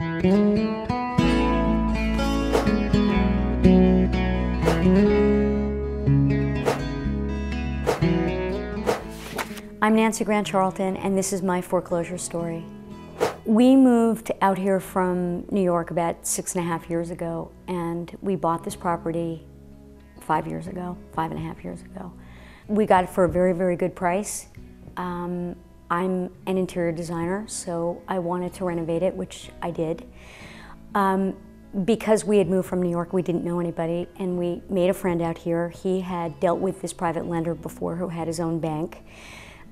I'm Nanci Grant-Charlton, and this is my foreclosure story. We moved out here from New York about 6.5 years ago, and we bought this property 5.5 years ago. We got it for a very, very good price. I'm an interior designer, so I wanted to renovate it, which I did. Because we had moved from New York, we didn't know anybody, and we made a friend out here. He had dealt with this private lender before who had his own bank,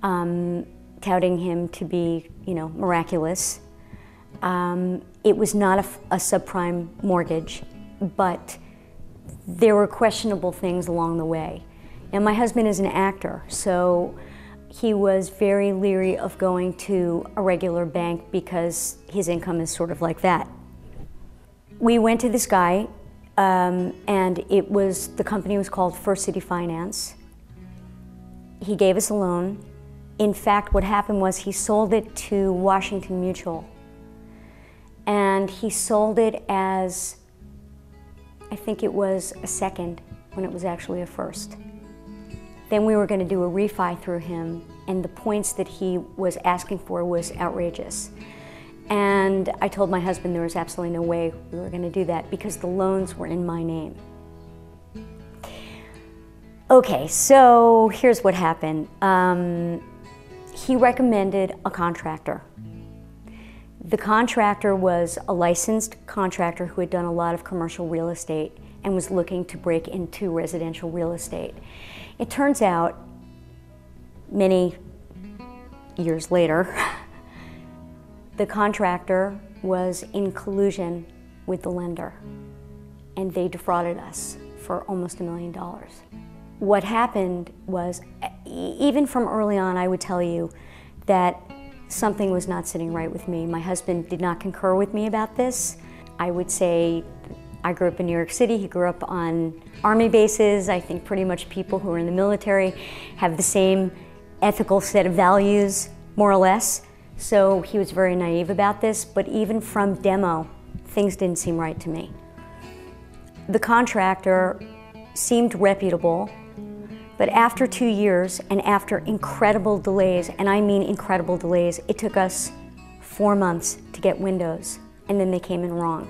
touting him to be, miraculous. It was not a subprime mortgage, but there were questionable things along the way. And my husband is an actor, so he was very leery of going to a regular bank because his income is sort of like that. We went to this guy, and the company was called First City Finance. He gave us a loan. In fact, what happened was he sold it to Washington Mutual. And he sold it as, I think it was a second when it was actually a first. Then we were going to do a refi through him, and the points that he was asking for was outrageous. And I told my husband there was absolutely no way we were going to do that because the loans were in my name. Okay, so here's what happened. He recommended a contractor. The contractor was a licensed contractor who had done a lot of commercial real estate and was looking to break into residential real estate. It turns out, many years later, the contractor was in collusion with the lender, and they defrauded us for almost $1 million. What happened was, even from early on, I would tell you that something was not sitting right with me. My husband did not concur with me about this. I would say I grew up in New York City. He grew up on Army bases. I think pretty much people who are in the military have the same ethical set of values, more or less. So he was very naive about this, but even from demo, things didn't seem right to me. The contractor seemed reputable, but after 2 years and after incredible delays, and I mean incredible delays, it took us 4 months to get windows, and then they came in wrong.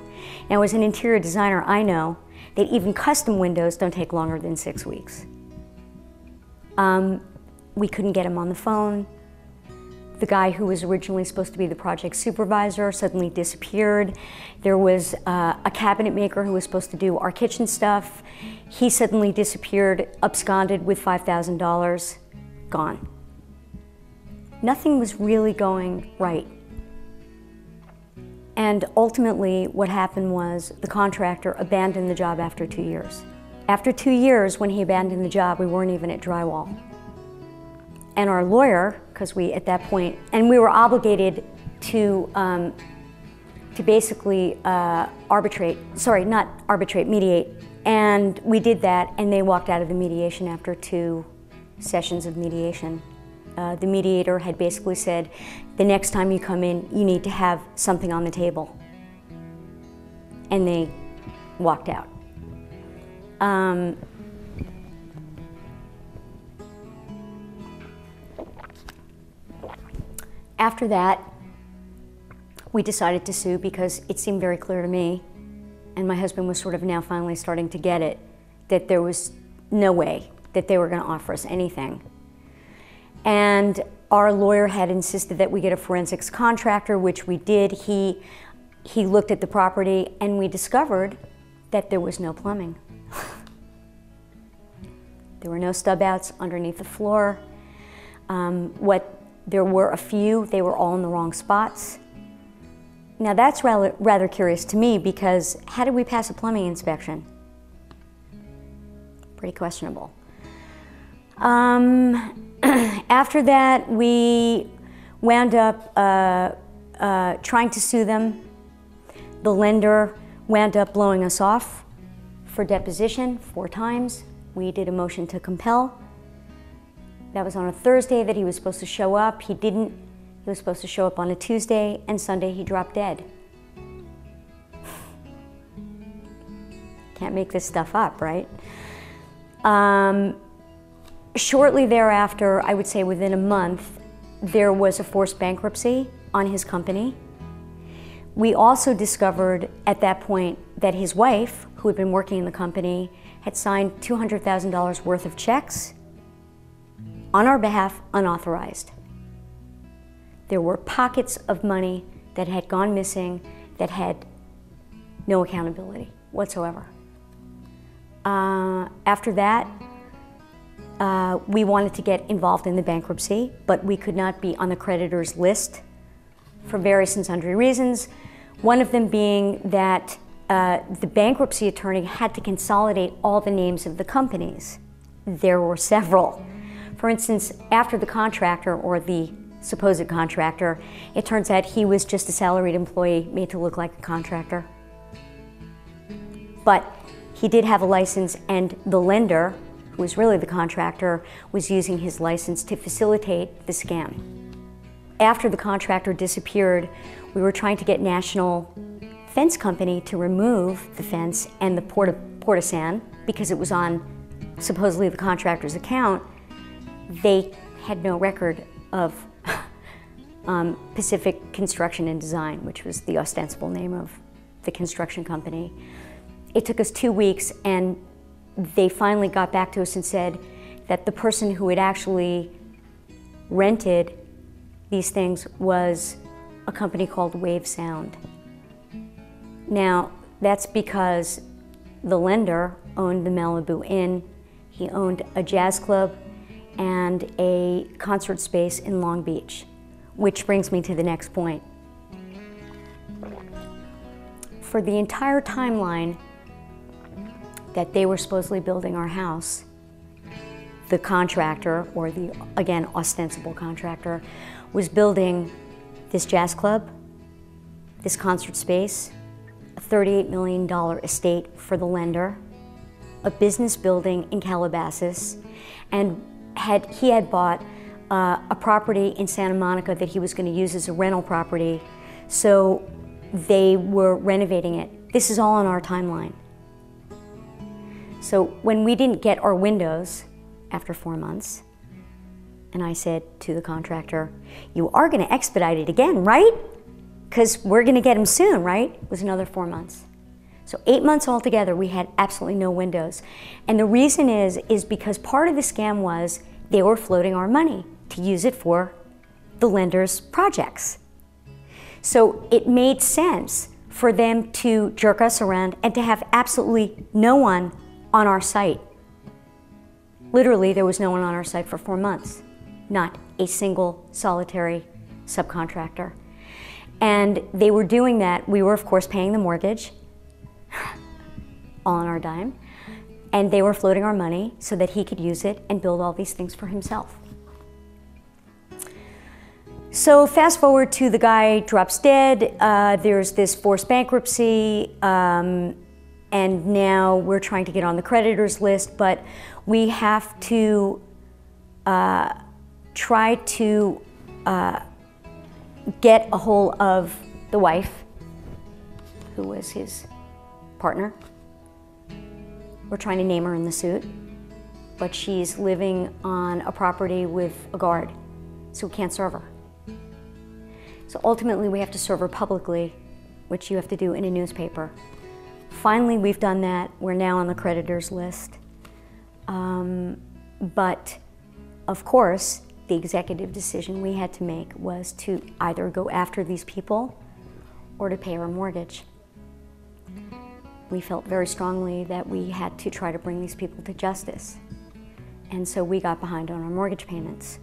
Now, as an interior designer, I know that even custom windows don't take longer than 6 weeks. We couldn't get him on the phone. The guy who was originally supposed to be the project supervisor suddenly disappeared. There was a cabinet maker who was supposed to do our kitchen stuff. He suddenly disappeared, absconded with $5,000, gone. Nothing was really going right. And ultimately, what happened was the contractor abandoned the job after 2 years. After 2 years, when he abandoned the job, we weren't even at drywall. And our lawyer, because we, at that point, and we were obligated to basically mediate. And we did that, and they walked out of the mediation after 2 sessions of mediation. The mediator had basically said, the next time you come in, you need to have something on the table. And they walked out. After that, we decided to sue because it seemed very clear to me, and my husband was sort of now finally starting to get it, that there was no way that they were going to offer us anything. And our lawyer had insisted that we get a forensics contractor, which we did. He looked at the property, and we discovered that there was no plumbing. There were no stub outs underneath the floor. There were a few, they were all in the wrong spots. Now that's rather curious to me because how did we pass a plumbing inspection? Pretty questionable. After that, we wound up trying to sue them. The lender wound up blowing us off for deposition 4 times. We did a motion to compel. That was on a Thursday that he was supposed to show up. He didn't. He was supposed to show up on a Tuesday, and Sunday he dropped dead. can't make this stuff up, right? Shortly thereafter, I would say within a month, there was a forced bankruptcy on his company. We also discovered at that point that his wife, who had been working in the company, had signed $200,000 worth of checks on our behalf, unauthorized. There were pockets of money that had gone missing that had no accountability whatsoever. After that, we wanted to get involved in the bankruptcy, but we could not be on the creditors list for various and sundry reasons. One of them being that the bankruptcy attorney had to consolidate all the names of the companies. There were several. For instance, after the contractor, or the supposed contractor, it turns out he was just a salaried employee made to look like a contractor. But he did have a license, and the lender, who was really the contractor, was using his license to facilitate the scam. After the contractor disappeared, we were trying to get National Fence Company to remove the fence and the portisan because it was on supposedly the contractor's account. They had no record of Pacific Construction and Design, which was the ostensible name of the construction company. It took us 2 weeks, and they finally got back to us and said that the person who had actually rented these things was a company called Wave Sound. Now, that's because the lender owned the Malibu Inn, he owned a jazz club, and a concert space in Long Beach, which brings me to the next point. For the entire timeline that they were supposedly building our house, the contractor, or the, again, ostensible contractor, was building this jazz club, this concert space, a $38 million estate for the lender, a business building in Calabasas, and he had bought a property in Santa Monica that he was going to use as a rental property, so they were renovating it. This is all on our timeline. So when we didn't get our windows after 4 months, and I said to the contractor, "You are going to expedite it again, right? Because we're going to get them soon, right?" It was another 4 months. So 8 months altogether, we had absolutely no windows. And the reason is because part of the scam was they were floating our money to use it for the lender's projects. So it made sense for them to jerk us around and to have absolutely no one on our site. Literally, there was no one on our site for 4 months. Not a single solitary subcontractor. And they were doing that. We were, of course, paying the mortgage, all on our dime, and they were floating our money so that he could use it and build all these things for himself. So fast forward to the guy drops dead, there's this forced bankruptcy, and now we're trying to get on the creditors list, but we have to try to get a hold of the wife, who was his partner. We're trying to name her in the suit, but she's living on a property with a guard, so we can't serve her. So ultimately we have to serve her publicly, which you have to do in a newspaper. Finally, we've done that. We're now on the creditors list. But of course, the executive decision we had to make was to either go after these people or to pay our mortgage. We felt very strongly that we had to try to bring these people to justice. And so we got behind on our mortgage payments.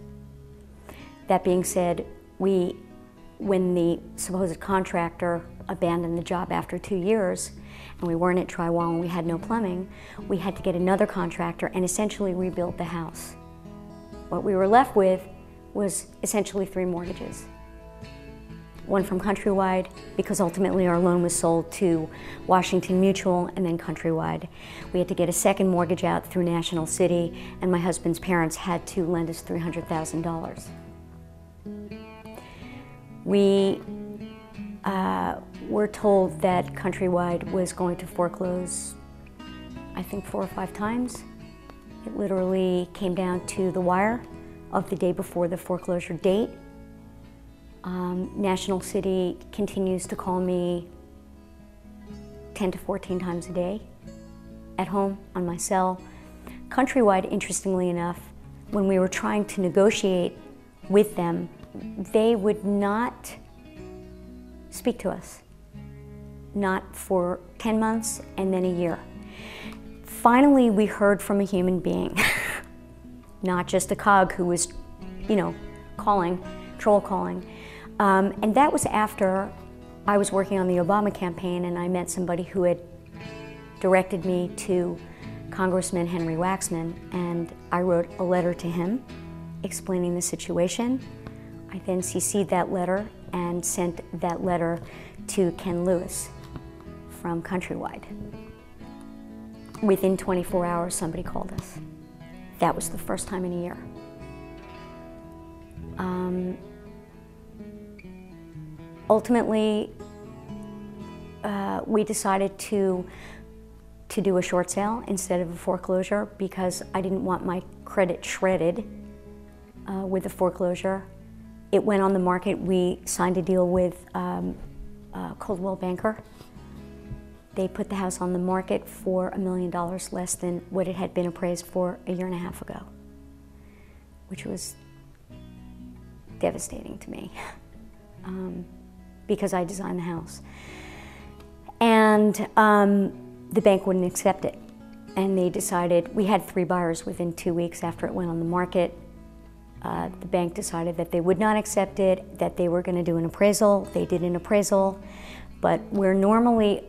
That being said, when the supposed contractor abandoned the job after 2 years, and we weren't at drywall and we had no plumbing, we had to get another contractor and essentially rebuild the house. What we were left with was essentially 3 mortgages. One from Countrywide, because ultimately our loan was sold to Washington Mutual and then Countrywide. We had to get a second mortgage out through National City, and my husband's parents had to lend us $300,000. We were told that Countrywide was going to foreclose I think 4 or 5 times. It literally came down to the wire of the day before the foreclosure date. National City continues to call me 10 to 14 times a day, at home, on my cell. Countrywide, interestingly enough, when we were trying to negotiate with them, they would not speak to us. Not for 10 months and then a year. Finally, we heard from a human being, not just a cog who was, calling, troll calling. And that was after I was working on the Obama campaign, and I met somebody who had directed me to Congressman Henry Waxman, and I wrote a letter to him explaining the situation. I then CC'd that letter and sent that letter to Ken Lewis from Countrywide. Within 24 hours, somebody called us. That was the first time in a year. Ultimately, we decided to do a short sale instead of a foreclosure because I didn't want my credit shredded with the foreclosure. It went on the market. We signed a deal with Coldwell Banker. They put the house on the market for $1 million less than what it had been appraised for a year and a half ago, which was devastating to me because I designed the house. And the bank wouldn't accept it. And they decided, we had 3 buyers within 2 weeks after it went on the market. The bank decided that they would not accept it, that they were going to do an appraisal. They did an appraisal, but where normally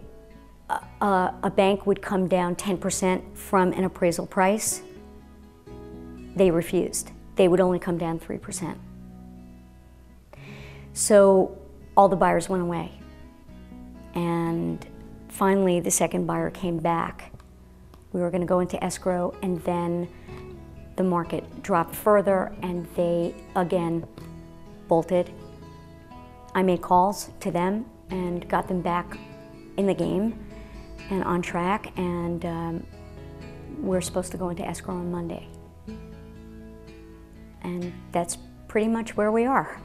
a bank would come down 10% from an appraisal price, they refused. They would only come down 3%. So all the buyers went away. And finally, the second buyer came back. We were going to go into escrow, and then the market dropped further, and they again bolted. I made calls to them and got them back in the game and on track, and we're supposed to go into escrow on Monday. And that's pretty much where we are.